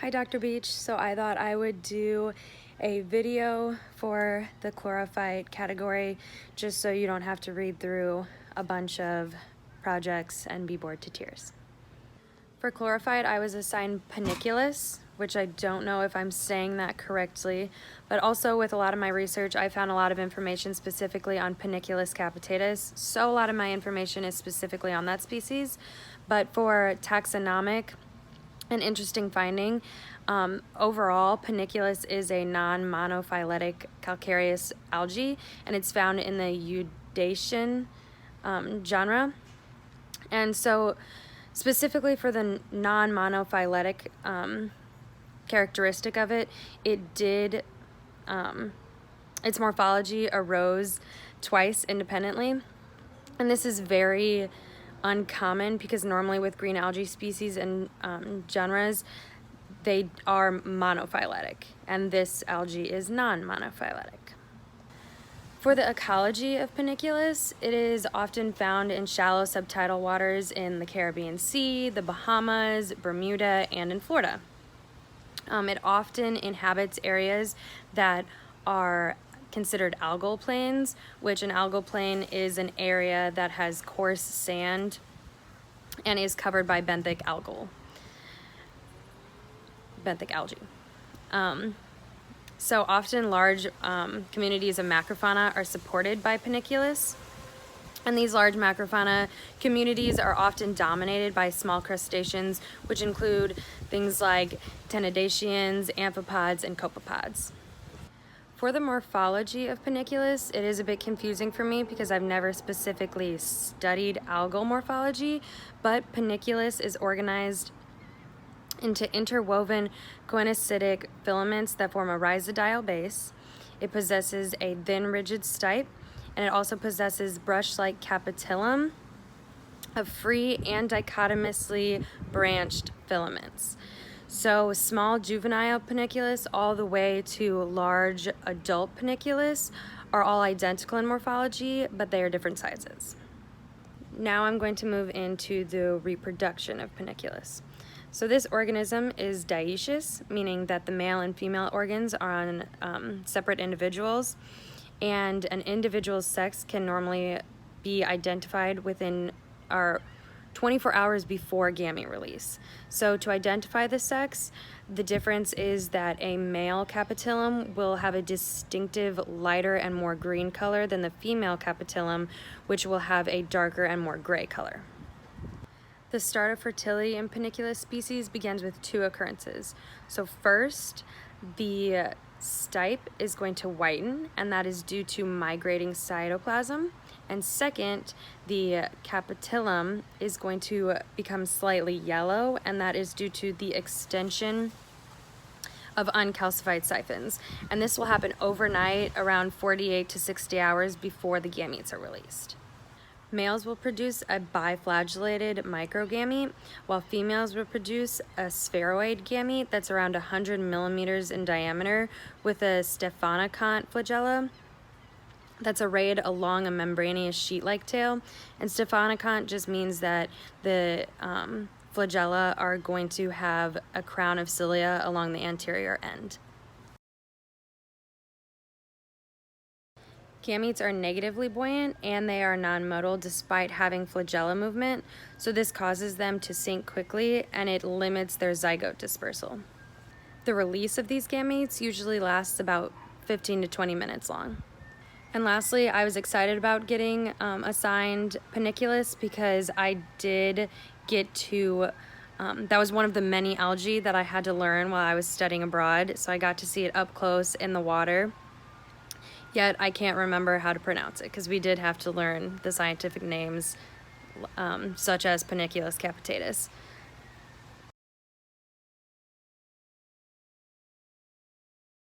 Hi, Dr. Beach. So I thought I would do a video for the chlorophyte category just so you don't have to read through a bunch of projects and be bored to tears. For chlorophyte, I was assigned Penicillus, which I don't know if I'm saying that correctly, but also with a lot of my research, I found a lot of information specifically on Penicillus capitatus. So a lot of my information is specifically on that species, but for taxonomic, an interesting finding, overall, Penicillus is a non-monophyletic calcareous algae, and it's found in the Eudacean genre. And so specifically for the non-monophyletic characteristic of it, its morphology arose twice independently. And this is very uncommon because normally with green algae species and genres, they are monophyletic, and this algae is non-monophyletic. For the ecology of Penicillus, it is often found in shallow subtidal waters in the Caribbean Sea, the Bahamas, Bermuda, and in Florida. It often inhabits areas that are considered algal plains, which an algal plain is an area that has coarse sand and is covered by benthic algae. So often large communities of macrofauna are supported by Penicillus, and these large macrofauna communities are often dominated by small crustaceans, which include things like ctenodaceans, amphipods, and copepods. For the morphology of Penicillus, it is a bit confusing for me because I've never specifically studied algal morphology, but Penicillus is organized into interwoven coenocytic filaments that form a rhizodial base. It possesses a thin, rigid stipe, and it also possesses brush-like capitellum of free and dichotomously branched filaments. So small juvenile Penicillus all the way to large adult Penicillus are all identical in morphology, but they are different sizes. Now I'm going to move into the reproduction of Penicillus. So this organism is dioecious, meaning that the male and female organs are on separate individuals, and an individual's sex can normally be identified within 24 hours before gamete release. So to identify the sex, the difference is that a male capitellum will have a distinctive lighter and more green color than the female capitellum, which will have a darker and more gray color. The start of fertility in Penicillus species begins with two occurrences. So first, the stipe is going to whiten, and that is due to migrating cytoplasm. And second, the capitellum is going to become slightly yellow, and that is due to the extension of uncalcified siphons. And this will happen overnight, around 48 to 60 hours before the gametes are released. Males will produce a biflagellated microgamete, while females will produce a spheroid gamete that's around 100 millimeters in diameter with a stephanocont flagella that's arrayed along a membranous sheet-like tail. And stephanocont just means that the flagella are going to have a crown of cilia along the anterior end. Gametes are negatively buoyant, and they are non-modal despite having flagella movement, so this causes them to sink quickly, and it limits their zygote dispersal. The release of these gametes usually lasts about 15 to 20 minutes long. And lastly, I was excited about getting assigned Penicillus because I did get to, that was one of the many algae that I had to learn while I was studying abroad, so I got to see it up close in the water. Yet I can't remember how to pronounce it because we did have to learn the scientific names such as Penicillus capitatus.